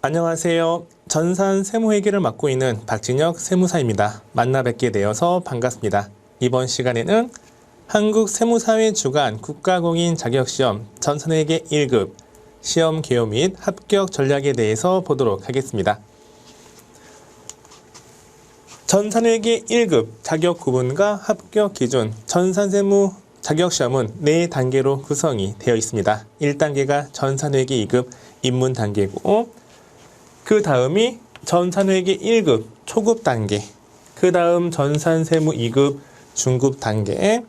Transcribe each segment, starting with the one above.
안녕하세요. 전산 세무회계를 맡고 있는 박진혁 세무사입니다. 만나 뵙게 되어서 반갑습니다. 이번 시간에는 한국세무사회 주관 국가공인 자격시험 전산회계 1급 시험 개요 및 합격 전략에 대해서 보도록 하겠습니다. 전산회계 1급 자격 구분과 합격 기준 전산세무 자격시험은 4단계로 구성이 되어 있습니다. 1단계가 전산회계 2급 입문 단계고, 그 다음이 전산회계 1급 초급 단계, 그 다음 전산세무 2급 중급 단계,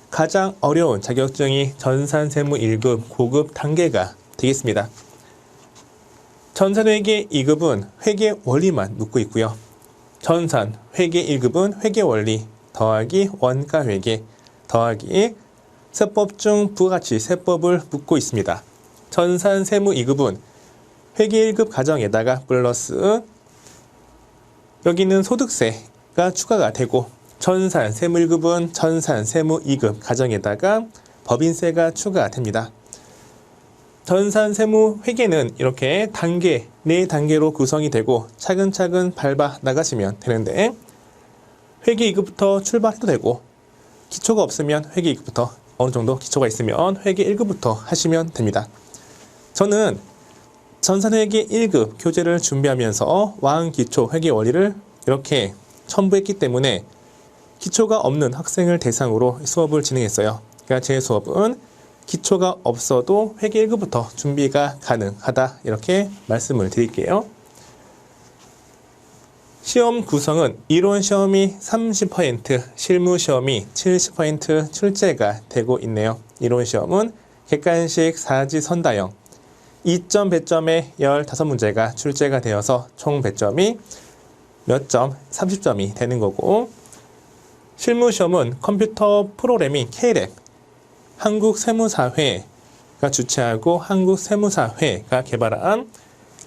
가장 어려운 자격증이 전산세무 1급 고급 단계가 되겠습니다. 전산회계 2급은 회계 원리만 묻고 있고요. 전산 회계 1급은 회계 원리 더하기 원가회계 더하기 세법 중 부가가치 세법을 묻고 있습니다. 전산 세무 2급은 회계 1급 가정에다가 플러스 여기는 소득세가 추가가 되고, 전산 세무 1급은 전산 세무 2급 가정에다가 법인세가 추가됩니다. 전산 세무 회계는 이렇게 단계, 4단계로 구성이 되고 차근차근 밟아 나가시면 되는데, 회계 2급부터 출발해도 되고, 기초가 없으면 회계 2급부터, 어느 정도 기초가 있으면 회계 1급부터 하시면 됩니다. 저는 전산회계 1급 교재를 준비하면서 와은기초 회계 원리를 이렇게 첨부했기 때문에 기초가 없는 학생을 대상으로 수업을 진행했어요. 그러니까 제 수업은 기초가 없어도 회계 1급부터 준비가 가능하다, 이렇게 말씀을 드릴게요. 시험 구성은 이론 시험이 30%, 실무 시험이 70% 출제가 되고 있네요. 이론 시험은 객관식 사지선다형 2점 배점에 15문제가 출제가 되어서 총 배점이 몇 점? 30점이 되는 거고, 실무 시험은 컴퓨터 프로그래밍 K랩, 한국세무사회가 주최하고 한국세무사회가 개발한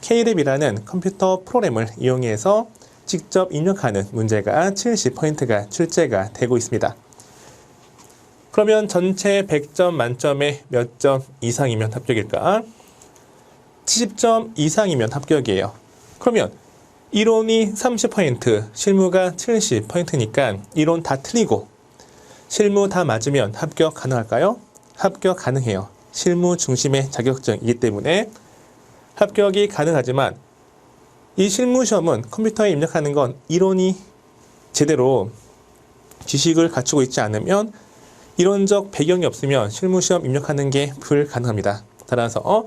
K랩이라는 컴퓨터 프로그램을 이용해서 직접 입력하는 문제가 70%가 출제가 되고 있습니다. 그러면 전체 100점 만점에 몇 점 이상이면 합격일까? 70점 이상이면 합격이에요. 그러면 이론이 30%, 실무가 70%니까 이론 다 틀리고 실무 다 맞으면 합격 가능할까요? 합격 가능해요. 실무 중심의 자격증이기 때문에 합격이 가능하지만, 이 실무 시험은 컴퓨터에 입력하는 건 이론이 제대로 지식을 갖추고 있지 않으면, 이론적 배경이 없으면 실무 시험 입력하는 게 불가능합니다. 따라서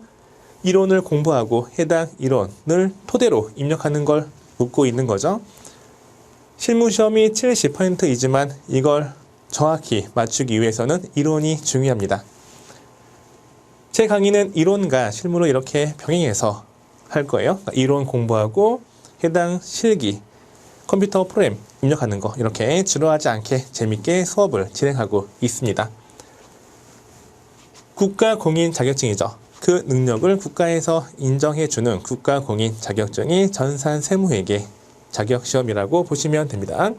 이론을 공부하고 해당 이론을 토대로 입력하는 걸 묻고 있는 거죠. 실무 시험이 70%이지만 이걸 정확히 맞추기 위해서는 이론이 중요합니다. 제 강의는 이론과 실무를 이렇게 병행해서 할 거예요. 이론 공부하고 해당 실기, 컴퓨터 프로그램 입력하는 거 이렇게 지루하지 않게 재밌게 수업을 진행하고 있습니다. 국가공인 자격증이죠. 그 능력을 국가에서 인정해주는 국가공인 자격증이 전산세무회계 자격시험이라고 보시면 됩니다.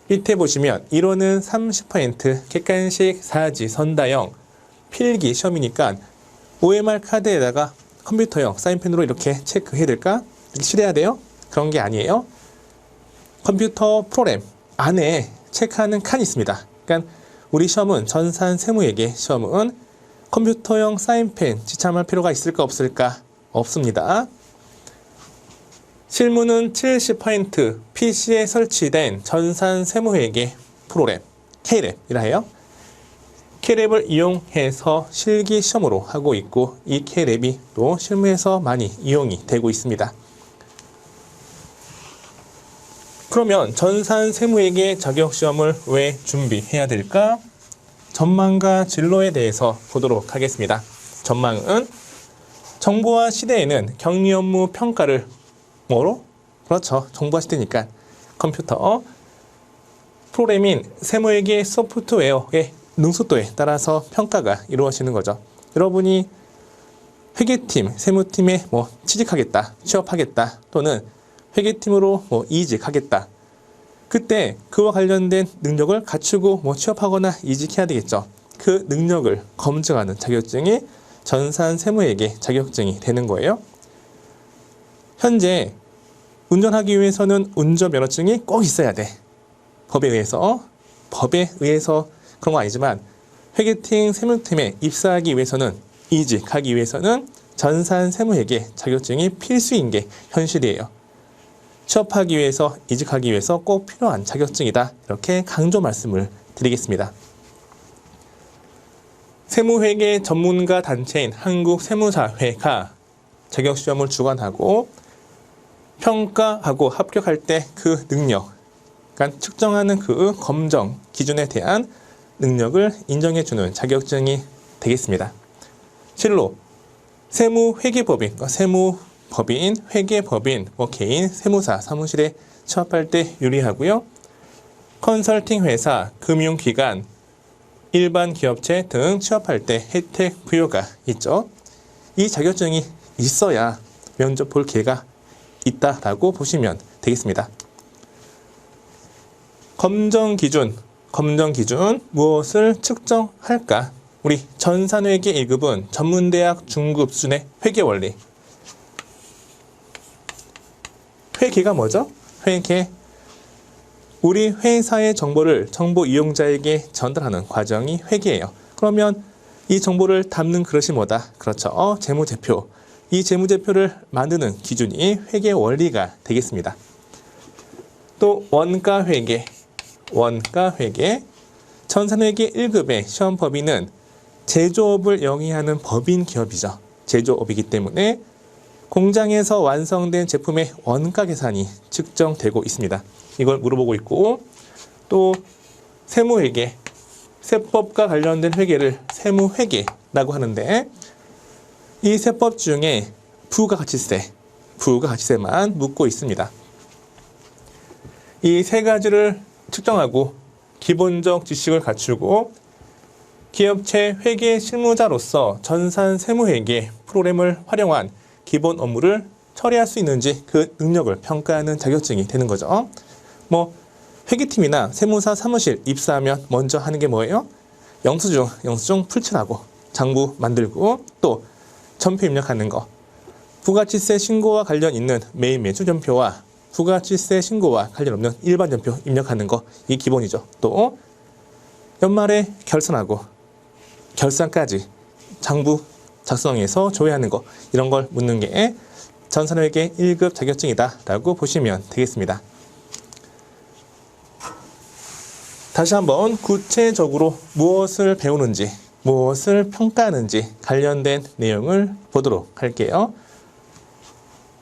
밑에 보시면 이론은 30%, 객관식 사지선다형 필기 시험이니까 OMR 카드에다가 컴퓨터형 사인펜으로 이렇게 체크해야 될까? 이렇게 칠해야 돼요? 그런 게 아니에요. 컴퓨터 프로그램 안에 체크하는 칸이 있습니다. 그러니까 우리 시험은 전산세무회계 시험은 컴퓨터형 사인펜 지참할 필요가 있을까 없을까? 없습니다. 실무는 70% PC에 설치된 전산세무회계 프로그램 K랩이라 해요. K랩을 이용해서 실기 시험으로 하고 있고, 이 K랩이 또 실무에서 많이 이용이 되고 있습니다. 그러면 전산세무회계 자격시험을 왜 준비해야 될까? 전망과 진로에 대해서 보도록 하겠습니다. 전망은 정보화 시대에는 격리 업무 평가를 뭐로? 그렇죠. 정보화 시대니까 컴퓨터 프로그래밍 세무회계 소프트웨어의 능숙도에 따라서 평가가 이루어지는 거죠. 여러분이 회계팀, 세무팀에 취직하겠다, 취업하겠다, 또는 회계팀으로 이직하겠다. 그때 그와 관련된 능력을 갖추고 취업하거나 이직해야 되겠죠. 그 능력을 검증하는 자격증이 전산세무회계 자격증이 되는 거예요. 현재 운전하기 위해서는 운전면허증이 꼭 있어야 돼. 법에 의해서 그런 거 아니지만 회계팀, 세무팀에 입사하기 위해서는, 이직하기 위해서는 전산 세무회계 자격증이 필수인 게 현실이에요. 취업하기 위해서, 이직하기 위해서 꼭 필요한 자격증이다. 이렇게 강조 말씀을 드리겠습니다. 세무회계 전문가 단체인 한국세무사회가 자격시험을 주관하고 평가하고 합격할 때 그 능력, 그러니까 측정하는 그 검정 기준에 대한 능력을 인정해주는 자격증이 되겠습니다. 실로 세무회계법인, 세무법인, 회계법인, 개인, 세무사, 사무실에 취업할 때 유리하고요. 컨설팅 회사, 금융기관, 일반 기업체 등 취업할 때 혜택 부여가 있죠. 이 자격증이 있어야 면접 볼 기회가 있다라고 보시면 되겠습니다. 검정 기준 무엇을 측정할까? 우리 전산회계 1급은 전문대학 중급 수준의 회계 원리. 회계가 뭐죠? 회계. 우리 회사의 정보를 정보 이용자에게 전달하는 과정이 회계예요. 그러면 이 정보를 담는 그릇이 뭐다? 그렇죠. 재무제표. 이 재무제표를 만드는 기준이 회계 원리가 되겠습니다. 또 원가회계. 전산회계 1급의 시험 법인은 제조업을 영위하는 법인 기업이죠. 제조업이기 때문에 공장에서 완성된 제품의 원가 계산이 측정되고 있습니다. 이걸 물어보고 있고, 또 세무회계, 세법과 관련된 회계를 세무회계라고 하는데, 이 세법 중에 부가가치세만 묻고 있습니다. 이 세 가지를 측정하고 기본적 지식을 갖추고 기업체 회계 실무자로서 전산 세무회계 프로그램을 활용한 기본 업무를 처리할 수 있는지 그 능력을 평가하는 자격증이 되는 거죠. 회계팀이나 세무사 사무실 입사하면 먼저 하는 게 뭐예요? 영수증 풀칠하고 장부 만들고 또 전표 입력하는 거, 부가치세 신고와 관련 있는 매일 매출 전표와 부가치세 신고와 관련 없는 일반 전표 입력하는 거, 이 기본이죠. 또 연말에 결산하고 결산까지 장부 작성해서 조회하는 거, 이런 걸 묻는 게 전산회계 1급 자격증이다 라고 보시면 되겠습니다. 다시 한번 구체적으로 무엇을 배우는지, 무엇을 평가하는지 관련된 내용을 보도록 할게요.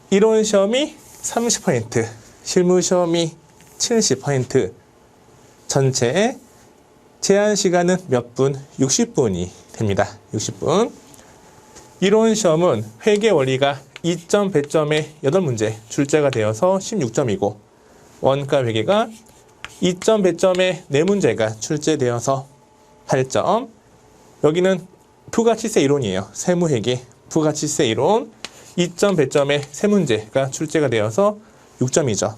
이론 시험이 30%, 실무 시험이 70%, 전체 제한 시간은 몇 분? 60분이 됩니다. 60분. 이론 시험은 회계 원리가 2점 배점에 8문제 출제가 되어서 16점이고, 원가 회계가 2점 배점에 4문제가 출제되어서 8점. 여기는 부가치세 이론이에요. 세무회계 부가치세 이론 2점 배점에 3문제가 출제가 되어서 6점이죠.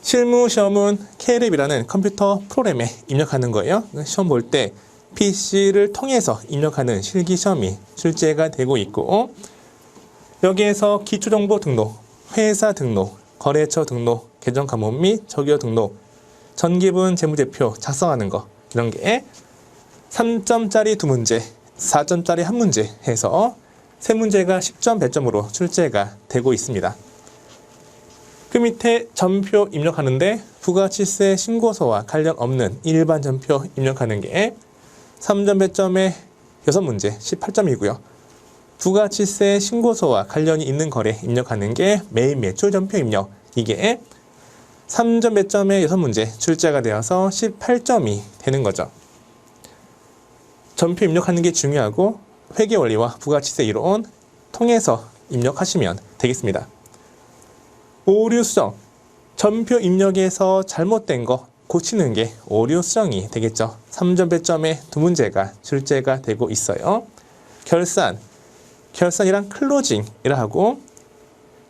실무 시험은 K랩이라는 컴퓨터 프로그램에 입력하는 거예요. 시험 볼 때 PC를 통해서 입력하는 실기 시험이 출제가 되고 있고, 여기에서 기초정보 등록, 회사 등록, 거래처 등록, 계정 감원 및 적요 등록, 전기분 재무제표 작성하는 거, 이런 게 3점짜리 2문제, 4점짜리 1문제 해서 3문제가 10점 배점으로 출제가 되고 있습니다. 그 밑에 전표 입력하는데 부가치세 신고서와 관련 없는 일반 전표 입력하는 게 3점 배점에 6문제, 18점이고요. 부가치세 신고서와 관련이 있는 거래 입력하는 게 매일 매출 전표 입력, 이게 3점 배점에 6문제 출제가 되어서 18점이 되는 거죠. 전표 입력하는 게 중요하고 회계 원리와 부가치세 이론 통해서 입력하시면 되겠습니다. 오류 수정, 전표 입력에서 잘못된 거 고치는 게 오류 수정이 되겠죠. 3점 배점에 2문제가 출제가 되고 있어요. 결산이란 클로징이라 하고,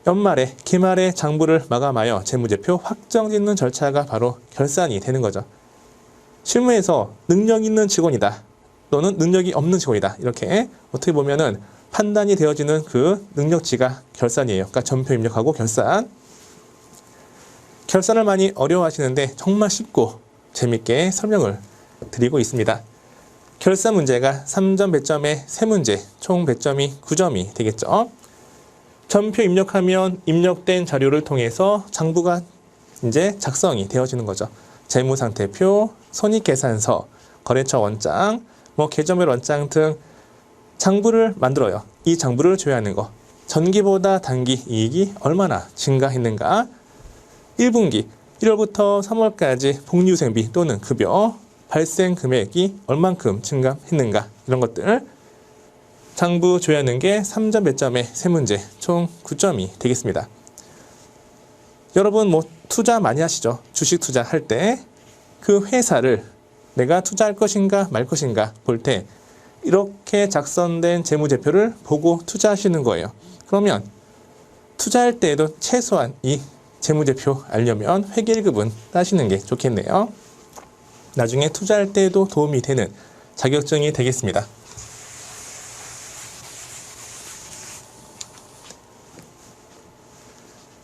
연말에 기말에 장부를 마감하여 재무제표 확정 짓는 절차가 바로 결산이 되는 거죠. 실무에서 능력 있는 직원이다 또는 능력이 없는 직원이다, 이렇게 어떻게 보면은 판단이 되어지는 그 능력치가 결산이에요. 그러니까 전표 입력하고 결산. 결산을 많이 어려워하시는데 정말 쉽고 재밌게 설명을 드리고 있습니다. 결산 문제가 3점 배점에 3문제, 총 배점이 9점이 되겠죠. 전표 입력하면 입력된 자료를 통해서 장부가 이제 작성이 되어지는 거죠. 재무상태표, 손익계산서, 거래처 원장, 계좌별 원장 등 장부를 만들어요. 이 장부를 조회하는 거. 전기보다 단기 이익이 얼마나 증가했는가? 1분기 1월부터 3월까지 복리후생비 또는 급여 발생 금액이 얼만큼 증가했는가? 이런 것들 장부 조회하는 게 3점 배점에 3문제, 총 9점이 되겠습니다. 여러분 투자 많이 하시죠? 주식 투자할 때 그 회사를 내가 투자할 것인가 말 것인가 볼 때 이렇게 작성된 재무제표를 보고 투자하시는 거예요. 그러면 투자할 때에도 최소한 이 재무제표 알려면 회계 1급은 따시는 게 좋겠네요. 나중에 투자할 때에도 도움이 되는 자격증이 되겠습니다.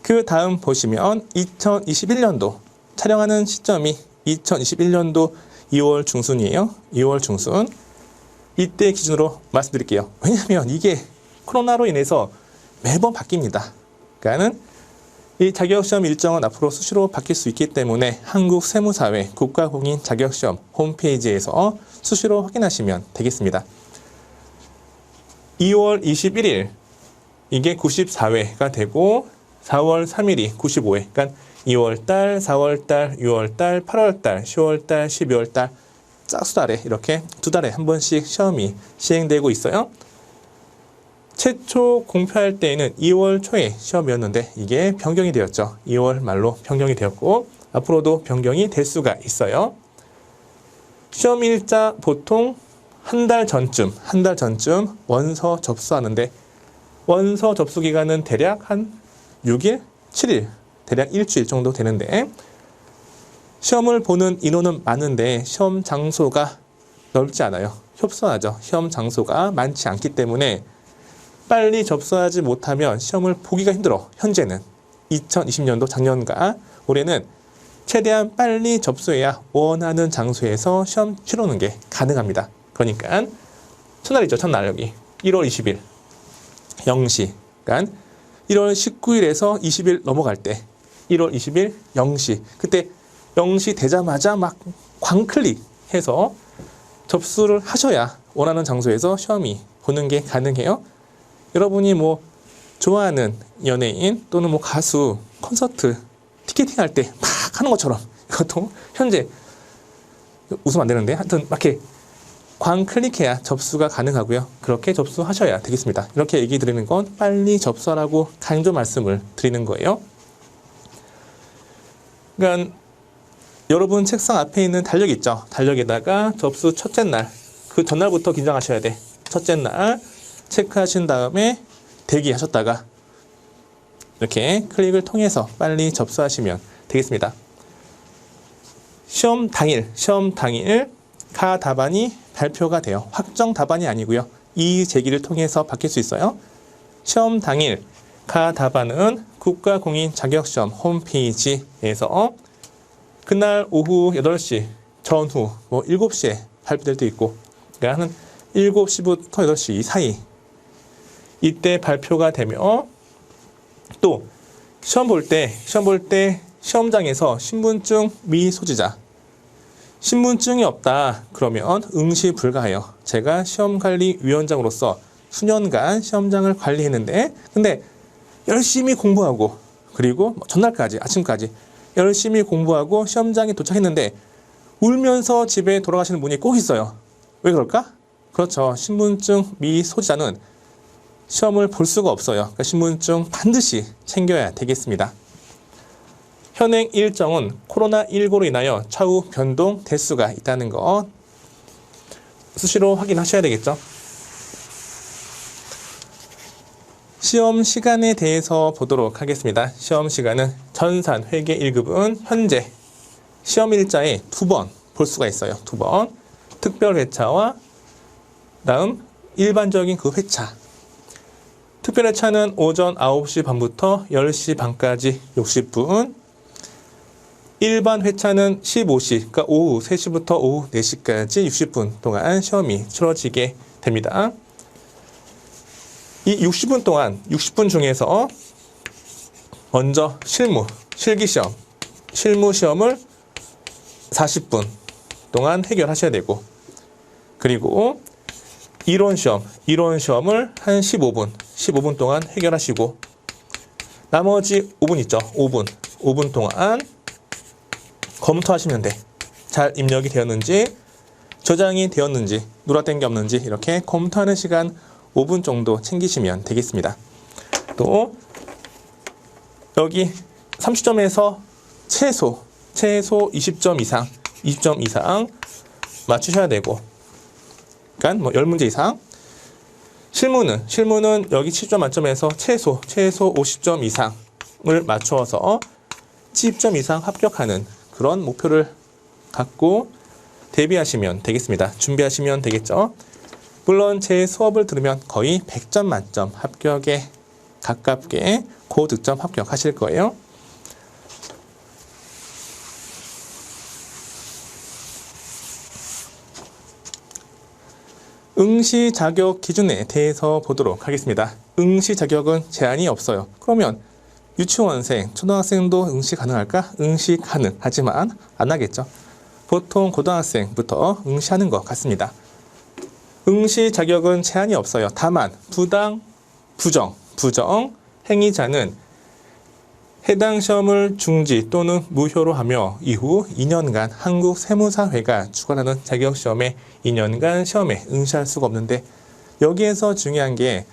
그 다음 보시면 2021년도 촬영하는 시점이 2021년도 2월 중순이에요. 2월 중순. 이때 기준으로 말씀드릴게요. 왜냐하면 이게 코로나로 인해서 매번 바뀝니다. 그러니까는 이 자격시험 일정은 앞으로 수시로 바뀔 수 있기 때문에 한국세무사회 국가공인 자격시험 홈페이지에서 수시로 확인하시면 되겠습니다. 2월 21일 이게 94회가 되고 4월 3일이 95회. 그러니까 2월달, 4월달, 6월달, 8월달, 10월달, 12월달 짝수달에 이렇게 2달에 한 번씩 시험이 시행되고 있어요. 최초 공표할 때에는 2월 초에 시험이었는데 이게 변경이 되었죠. 2월 말로 변경이 되었고 앞으로도 변경이 될 수가 있어요. 시험 일자 보통 한 달 전쯤 원서 접수하는데 원서 접수 기간은 대략 한 6일, 7일, 대략 일주일 정도 되는데 시험을 보는 인원은 많은데 시험 장소가 넓지 않아요. 협소하죠. 시험 장소가 많지 않기 때문에 빨리 접수하지 못하면 시험을 보기가 힘들어. 현재는 2020년도 작년과 올해는 최대한 빨리 접수해야 원하는 장소에서 시험 치르는 게 가능합니다. 그러니까 첫날이죠. 첫날 여기 1월 20일 0시. 그러니까 1월 19일에서 20일 넘어갈 때 1월 20일 0시. 그때 0시 되자마자 막 광클릭해서 접수를 하셔야 원하는 장소에서 시험이 보는 게 가능해요. 여러분이 좋아하는 연예인 또는 가수 콘서트 티켓팅 할 때 막 하는 것처럼 이것도 현재 웃으면 안 되는데 하여튼 막 이렇게 광클릭해야 접수가 가능하고요. 그렇게 접수하셔야 되겠습니다. 이렇게 얘기 드리는 건 빨리 접수하라고 강조 말씀을 드리는 거예요. 그러니까 여러분 책상 앞에 있는 달력 있죠? 달력에다가 접수 첫째 날, 그 전날부터 긴장하셔야 돼. 첫째 날 체크하신 다음에 대기하셨다가 이렇게 클릭을 통해서 빨리 접수하시면 되겠습니다. 시험 당일 가 답안이 발표가 돼요. 확정 답안이 아니고요. 이의 제기를 통해서 바뀔 수 있어요. 시험 당일 가 답안은 국가공인 자격시험 홈페이지에서 그날 오후 8시 전후 7시에 발표될 때 있고 그러니까 한 7시부터 8시 사이 이때 발표가 되며 또 시험 볼 때 시험장에서 신분증 미소지자 신분증이 없다 그러면 응시 불가해요. 제가 시험관리위원장으로서 수년간 시험장을 관리했는데 근데 열심히 공부하고 그리고 전날까지 아침까지 열심히 공부하고 시험장에 도착했는데 울면서 집에 돌아가시는 분이 꼭 있어요. 왜 그럴까? 그렇죠. 신분증 미소지자는 시험을 볼 수가 없어요. 그러니까 신분증 반드시 챙겨야 되겠습니다. 현행 일정은 코로나19로 인하여 차후 변동될 수가 있다는 거 수시로 확인하셔야 되겠죠. 시험 시간에 대해서 보도록 하겠습니다. 시험 시간은 전산 회계 1급은 현재 시험 일자에 2번 볼 수가 있어요. 2번 특별 회차와 다음 일반적인 그 회차 특별회차는 오전 9시 반부터 10시 반까지 60분. 일반 회차는 15시, 그러니까 오후 3시부터 오후 4시까지 60분 동안 시험이 치러지게 됩니다. 이 60분 동안 60분 중에서 먼저 실기시험, 실무시험을 40분 동안 해결하셔야 되고, 그리고 이론시험을 한 15분 동안 해결하시고, 나머지 5분 있죠. 5분 동안 검토하시면 돼. 잘 입력이 되었는지, 저장이 되었는지, 누락된 게 없는지 이렇게 검토하는 시간 5분 정도 챙기시면 되겠습니다. 또 여기 30점에서 최소 20점 이상 맞추셔야 되고, 그러니까 뭐 10문제 이상. 실무는 여기 7점 만점에서 최소 50점 이상을 맞추어서 70점 이상 합격하는 그런 목표를 갖고 대비하시면 되겠습니다. 준비하시면 되겠죠. 물론 제 수업을 들으면 거의 100점 만점 합격에 가깝게 고득점 합격하실 거예요. 응시 자격 기준에 대해서 보도록 하겠습니다. 응시 자격은 제한이 없어요. 그러면 유치원생, 초등학생도 응시 가능할까? 응시 가능하지만 안 하겠죠. 보통 고등학생부터 응시하는 것 같습니다. 응시 자격은 제한이 없어요. 다만 부정 행위자는 해당 시험을 중지 또는 무효로 하며 이후 2년간 한국세무사회가 주관하는 자격시험에 2년간 시험에 응시할 수가 없는데, 여기에서 중요한 게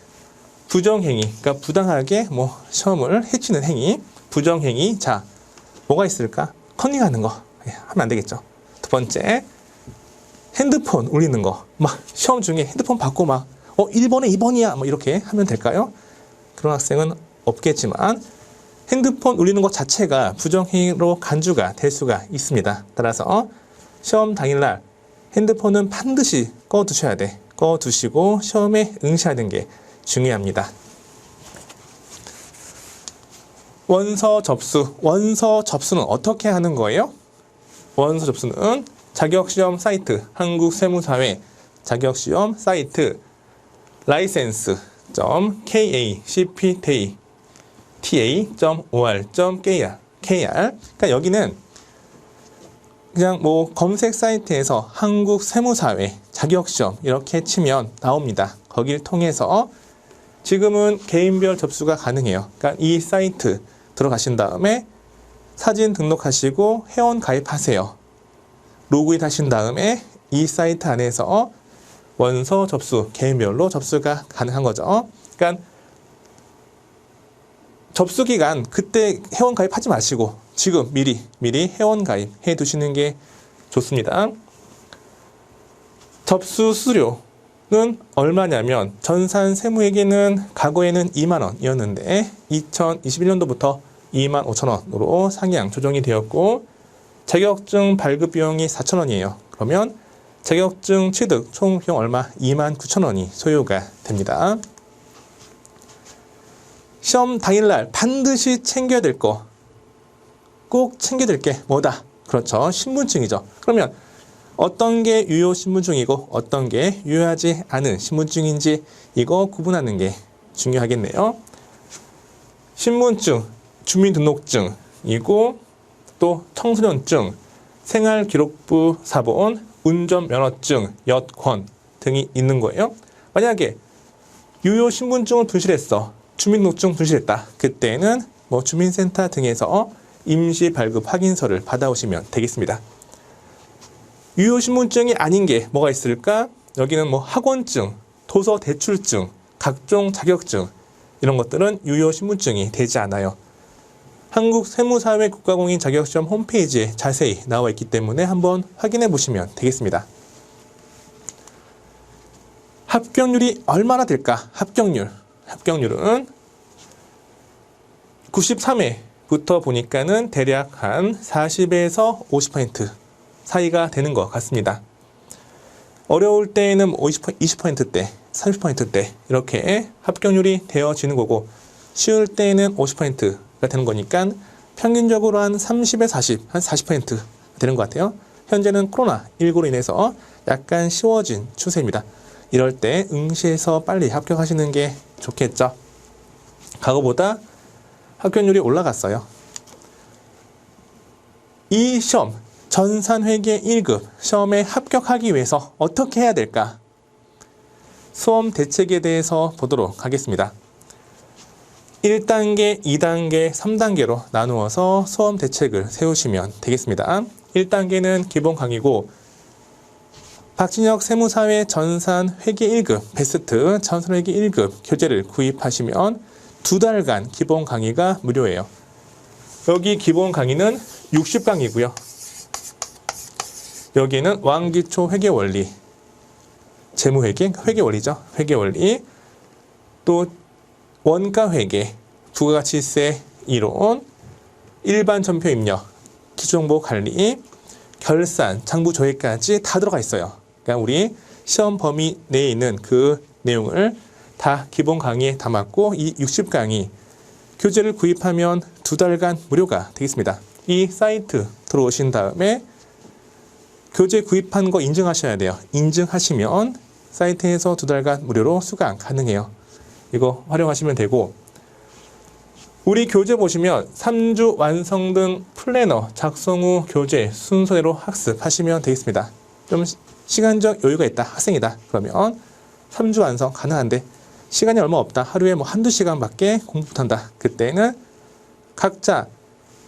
부정행위, 그러니까 부당하게 시험을 해치는 행위, 부정행위. 자, 뭐가 있을까? 커닝하는 거 하면 안 되겠죠. 두 번째, 핸드폰 울리는 거. 시험 중에 핸드폰 받고 1번에 2번이야 이렇게 하면 될까요? 그런 학생은 없겠지만 핸드폰 울리는 것 자체가 부정행위로 간주가 될 수가 있습니다. 따라서 시험 당일날 핸드폰은 반드시 꺼두셔야 돼. 꺼두시고 시험에 응시하는 게 중요합니다. 원서 접수는 어떻게 하는 거예요? 원서 접수는 자격시험 사이트, 한국세무사회 자격시험 사이트 license.kacpta.or.kr. 그러니까 여기는 그냥 검색 사이트에서 한국세무사회 자격시험 이렇게 치면 나옵니다. 거기를 통해서 지금은 개인별 접수가 가능해요. 그러니까 이 사이트 들어가신 다음에 사진 등록하시고 회원 가입하세요. 로그인 하신 다음에 이 사이트 안에서 원서 접수, 개인별로 접수가 가능한 거죠. 그러니까 접수 기간 그때 회원 가입하지 마시고 지금 미리 회원 가입해 두시는 게 좋습니다. 접수 수수료는 얼마냐면 전산 세무에게는 과거에는 2만 원이었는데 2021년도부터 2만 5천 원으로 상향 조정이 되었고, 자격증 발급 비용이 4천 원이에요. 그러면 자격증 취득 총 비용 얼마? 2만 9천 원이 소요가 됩니다. 시험 당일날 반드시 챙겨야 될 거, 꼭 챙겨야 될 게 뭐다? 그렇죠. 신분증이죠. 그러면 어떤 게 유효 신분증이고 어떤 게 유효하지 않은 신분증인지 이거 구분하는 게 중요하겠네요. 신분증, 주민등록증이고 또 청소년증, 생활기록부 사본, 운전면허증, 여권 등이 있는 거예요. 만약에 유효 신분증을 분실했어, 주민등록증 분실했다. 그때는 주민센터 등에서 임시 발급 확인서를 받아오시면 되겠습니다. 유효 신분증이 아닌 게 뭐가 있을까? 여기는 학원증, 도서 대출증, 각종 자격증 이런 것들은 유효 신분증이 되지 않아요. 한국세무사회 국가공인 자격시험 홈페이지에 자세히 나와 있기 때문에 한번 확인해 보시면 되겠습니다. 합격률이 얼마나 될까? 합격률은 93회부터 보니까는 대략 한 40에서 50% 사이가 되는 것 같습니다. 어려울 때에는 20%대, 30%대 이렇게 합격률이 되어지는 거고, 쉬울 때는 50%가 되는 거니까 평균적으로 한 30에 40, 한 40% 되는 것 같아요. 현재는 코로나19로 인해서 약간 쉬워진 추세입니다. 이럴 때 응시에서 빨리 합격하시는 게 좋겠죠. 과거보다 합격률이 올라갔어요. 이 시험, 전산회계 1급 시험에 합격하기 위해서 어떻게 해야 될까? 수험 대책에 대해서 보도록 하겠습니다. 1단계, 2단계, 3단계로 나누어서 수험 대책을 세우시면 되겠습니다. 1단계는 기본 강의고, 박진혁 세무사회 전산회계 1급 베스트 전산회계 1급 교재를 구입하시면 2달간 기본 강의가 무료예요. 여기 기본 강의는 60강이고요. 여기는 왕기초 회계원리, 재무회계, 회계원리죠. 회계원리, 또 원가회계, 부가가치세 이론, 일반 전표 입력, 기초정보 관리, 결산, 장부 조회까지 다 들어가 있어요. 그러니까 우리 시험 범위 내에 있는 그 내용을 다 기본 강의에 담았고, 이 60강의 교재를 구입하면 2달간 무료가 되겠습니다. 이 사이트 들어오신 다음에 교재 구입한 거 인증하셔야 돼요. 인증하시면 사이트에서 2달간 무료로 수강 가능해요. 이거 활용하시면 되고, 우리 교재 보시면 3주 완성 등 플래너 작성 후 교재 순서대로 학습하시면 되겠습니다. 좀 시간적 여유가 있다, 학생이다 그러면 3주 완성 가능한데, 시간이 얼마 없다, 하루에 뭐 한두 시간밖에 공부 못한다, 그때는 각자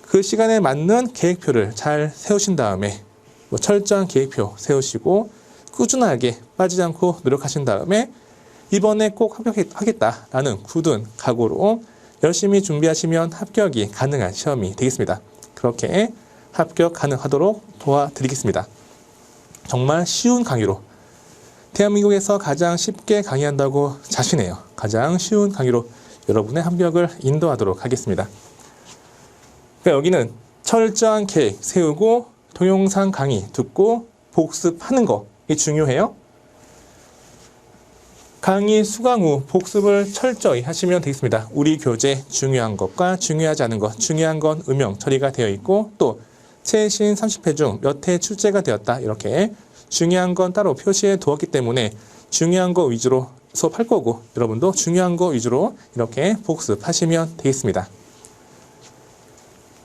그 시간에 맞는 계획표를 잘 세우신 다음에 뭐 철저한 계획표 세우시고 꾸준하게 빠지지 않고 노력하신 다음에 이번에 꼭 합격하겠다라는 굳은 각오로 열심히 준비하시면 합격이 가능한 시험이 되겠습니다. 그렇게 합격 가능하도록 도와드리겠습니다. 정말 쉬운 강의로, 대한민국에서 가장 쉽게 강의한다고 자신해요. 가장 쉬운 강의로 여러분의 합격을 인도하도록 하겠습니다. 그러니까 여기는 철저한 계획 세우고 동영상 강의 듣고 복습하는 거, 이게 중요해요. 강의 수강 후 복습을 철저히 하시면 되겠습니다. 우리 교재 중요한 것과 중요하지 않은 것, 중요한 건 음영 처리가 되어 있고, 또 최신 30회 중 몇 회 출제가 되었다, 이렇게 중요한 건 따로 표시해 두었기 때문에 중요한 거 위주로 수업할 거고, 여러분도 중요한 거 위주로 이렇게 복습하시면 되겠습니다.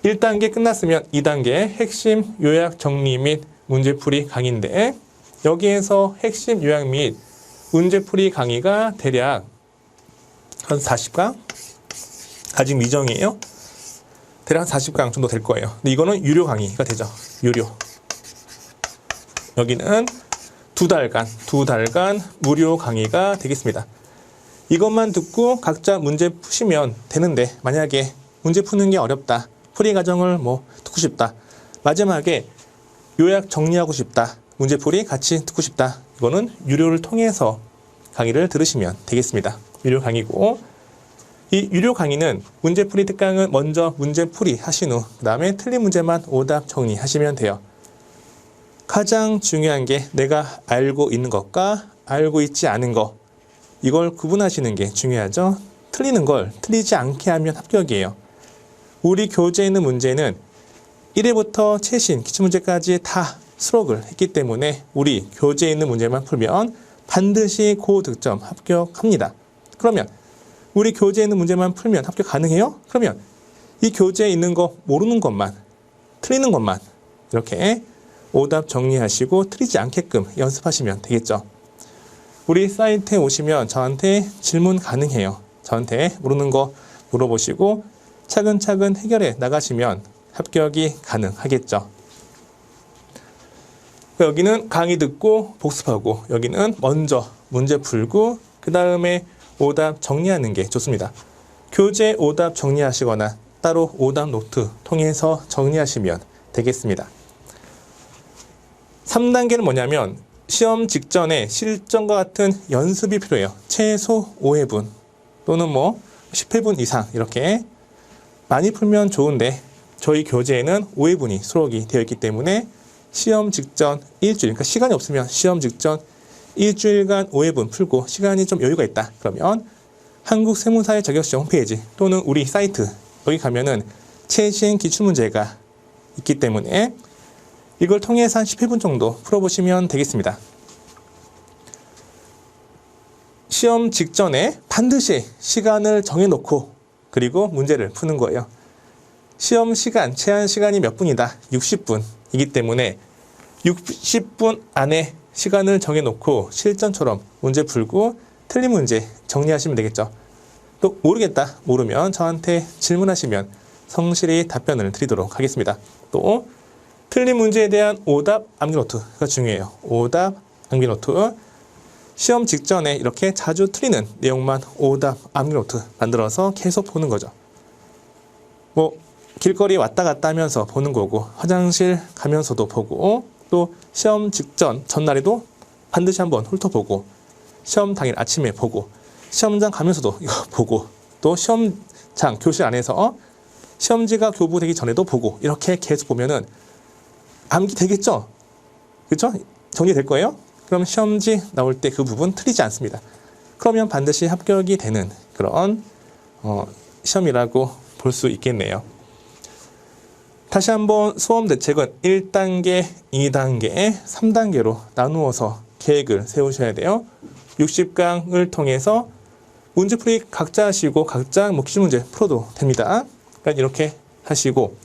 1단계 끝났으면 2단계 핵심 요약 정리 및 문제풀이 강의인데, 여기에서 핵심 요약 및 문제풀이 강의가 대략 한 40강? 아직 미정이에요. 대략 40강 정도 될 거예요. 근데 이거는 유료 강의가 되죠. 유료. 여기는 2달간 무료 강의가 되겠습니다. 이것만 듣고 각자 문제 푸시면 되는데, 만약에 문제 푸는 게 어렵다, 풀이 과정을 뭐 듣고 싶다, 마지막에 요약 정리하고 싶다, 문제풀이 같이 듣고 싶다, 이거는 유료를 통해서 강의를 들으시면 되겠습니다. 유료 강의고, 이 유료 강의는 문제풀이 특강은 먼저 문제풀이 하신 후 그 다음에 틀린 문제만 오답 정리하시면 돼요. 가장 중요한 게 내가 알고 있는 것과 알고 있지 않은 것, 이걸 구분하시는 게 중요하죠. 틀리는 걸 틀리지 않게 하면 합격이에요. 우리 교재에 있는 문제는 1회부터 최신 기출문제까지 다 수록을 했기 때문에 우리 교재에 있는 문제만 풀면 반드시 고득점 합격합니다. 그러면 우리 교재에 있는 문제만 풀면 합격 가능해요? 그러면 이 교재에 있는 거 모르는 것만, 틀리는 것만 이렇게 오답 정리하시고 틀리지 않게끔 연습하시면 되겠죠. 우리 사이트에 오시면 저한테 질문 가능해요. 저한테 모르는 거 물어보시고 차근차근 해결해 나가시면 합격이 가능하겠죠. 여기는 강의 듣고 복습하고, 여기는 먼저 문제 풀고 그 다음에 오답 정리하는 게 좋습니다. 교재 오답 정리하시거나 따로 오답 노트 통해서 정리하시면 되겠습니다. 3단계는 뭐냐면 시험 직전에 실전과 같은 연습이 필요해요. 최소 5회분 또는 뭐 10회분 이상 이렇게 많이 풀면 좋은데, 저희 교재에는 5회분이 수록이 되어 있기 때문에 시험 직전 일주일, 그러니까 시간이 없으면 시험 직전 일주일간 5회분 풀고 시간이 좀 여유가 있다. 그러면 한국세무사의 자격시험 홈페이지 또는 우리 사이트 여기 가면은 최신 기출문제가 있기 때문에 이걸 통해서 한 10회분 정도 풀어보시면 되겠습니다. 시험 직전에 반드시 시간을 정해놓고 그리고 문제를 푸는 거예요. 시험 시간, 제한 시간이 몇 분이다? 60분이기 때문에 60분 안에 시간을 정해놓고 실전처럼 문제 풀고 틀린 문제 정리하시면 되겠죠. 또 모르겠다, 모르면 저한테 질문하시면 성실히 답변을 드리도록 하겠습니다. 또 틀린 문제에 대한 오답 암기노트가 중요해요. 오답 암기노트. 시험 직전에 이렇게 자주 틀리는 내용만 오답 암기노트 만들어서 계속 보는 거죠. 뭐 길거리 왔다 갔다 하면서 보는 거고 화장실 가면서도 보고 또 시험 직전 전날에도 반드시 한번 훑어보고 시험 당일 아침에 보고 시험장 가면서도 이거 보고 또 시험장 교실 안에서 시험지가 교부되기 전에도 보고 이렇게 계속 보면은 암기 되겠죠? 그렇죠? 정리될 거예요? 그럼 시험지 나올 때 그 부분 틀리지 않습니다. 그러면 반드시 합격이 되는 그런 시험이라고 볼 수 있겠네요. 다시 한번 수험 대책은 1단계, 2단계, 3단계로 나누어서 계획을 세우셔야 돼요. 60강을 통해서 문제풀이 각자 하시고 각자 기출문제 풀어도 됩니다. 그러니까 이렇게 하시고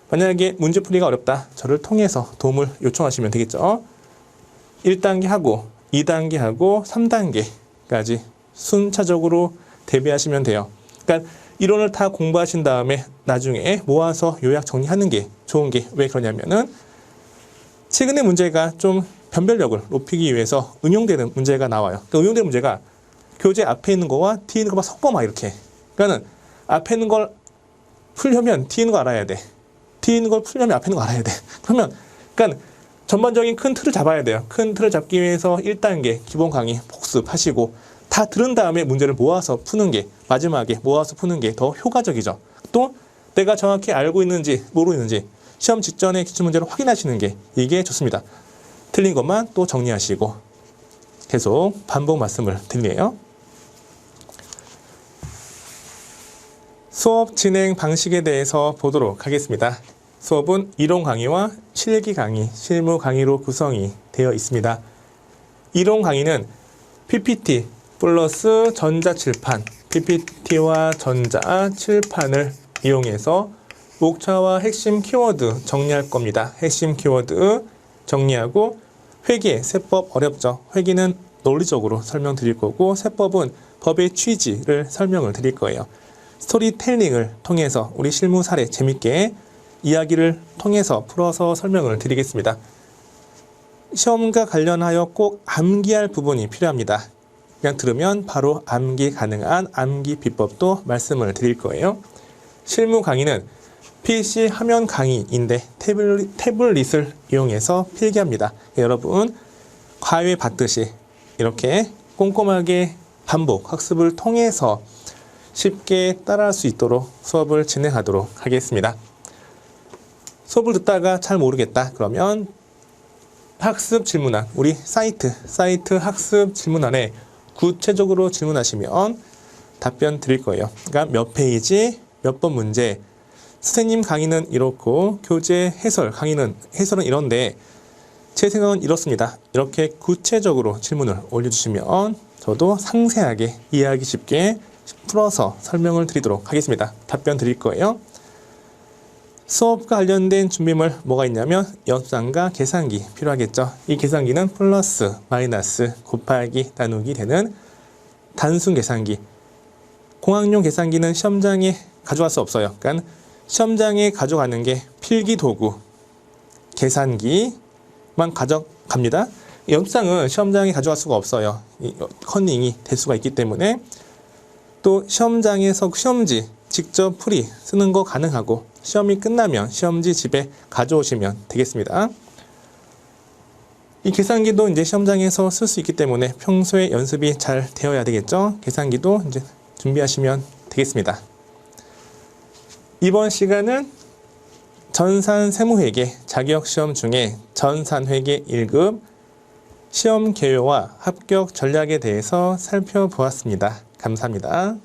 만약에 문제풀이가 어렵다, 저를 통해서 도움을 요청하시면 되겠죠. 1단계 하고 2단계 하고 3단계까지 순차적으로 대비하시면 돼요. 그러니까 이론을 다 공부하신 다음에 나중에 모아서 요약 정리하는 게 좋은 게 왜 그러냐면은 최근의 문제가 좀 변별력을 높이기 위해서 응용되는 문제가 나와요. 그러니까 응용되는 문제가 교재 앞에 있는 거와 뒤에 있는 거만 섞어 막 이렇게. 그러니까는 앞에 있는 걸 풀려면 뒤에 있는 거 알아야 돼. 뒤에 있는 걸 풀려면 앞에 있는 거 알아야 돼. 그러니까 전반적인 큰 틀을 잡아야 돼요. 큰 틀을 잡기 위해서 1단계 기본 강의 복습하시고 다 들은 다음에 문제를 모아서 푸는 게 마지막에 모아서 푸는 게 더 효과적이죠. 또 내가 정확히 알고 있는지 모르고 있는지 시험 직전에 기출문제를 확인하시는 게 이게 좋습니다. 틀린 것만 또 정리하시고 계속 반복 말씀을 드리네요. 수업 진행 방식에 대해서 보도록 하겠습니다. 수업은 이론 강의와 실기 강의, 실무 강의로 구성이 되어 있습니다. 이론 강의는 PPT 플러스 전자칠판, PPT와 전자칠판을 이용해서 목차와 핵심 키워드 정리할 겁니다. 핵심 키워드 정리하고 회계, 세법 어렵죠. 회계는 논리적으로 설명드릴 거고 세법은 법의 취지를 설명을 드릴 거예요. 스토리텔링을 통해서 우리 실무 사례 재밌게 이야기를 통해서 풀어서 설명을 드리겠습니다. 시험과 관련하여 꼭 암기할 부분이 필요합니다. 그냥 들으면 바로 암기 가능한 암기 비법도 말씀을 드릴 거예요. 실무 강의는 PC 화면 강의인데 태블릿을 이용해서 필기합니다. 여러분 과외 받듯이 이렇게 꼼꼼하게 반복 학습을 통해서 쉽게 따라할 수 있도록 수업을 진행하도록 하겠습니다. 수업을 듣다가 잘 모르겠다 그러면 학습 질문안, 우리 사이트 학습 질문안에 구체적으로 질문하시면 답변 드릴 거예요. 그러니까 몇 페이지, 몇 번 문제, 선생님 강의는 이렇고 교재 해설은 이런데 제 생각은 이렇습니다. 이렇게 구체적으로 질문을 올려주시면 저도 상세하게 이해하기 쉽게 풀어서 설명을 드리도록 하겠습니다. 답변 드릴 거예요. 수업과 관련된 준비물 뭐가 있냐면 연습장과 계산기 필요하겠죠. 이 계산기는 플러스, 마이너스, 곱하기, 나누기 되는 단순 계산기. 공학용 계산기는 시험장에 가져갈 수 없어요. 그러니까 시험장에 가져가는 게 필기 도구, 계산기만 가져갑니다. 연습장은 시험장에 가져갈 수가 없어요. 컨닝이 될 수가 있기 때문에 또 시험장에서 시험지 직접 풀이 쓰는 거 가능하고 시험이 끝나면 시험지 집에 가져오시면 되겠습니다. 이 계산기도 이제 시험장에서 쓸 수 있기 때문에 평소에 연습이 잘 되어야 되겠죠. 계산기도 이제 준비하시면 되겠습니다. 이번 시간은 전산 세무회계 자격시험 중에 전산회계 1급 시험 개요와 합격 전략에 대해서 살펴보았습니다. 감사합니다.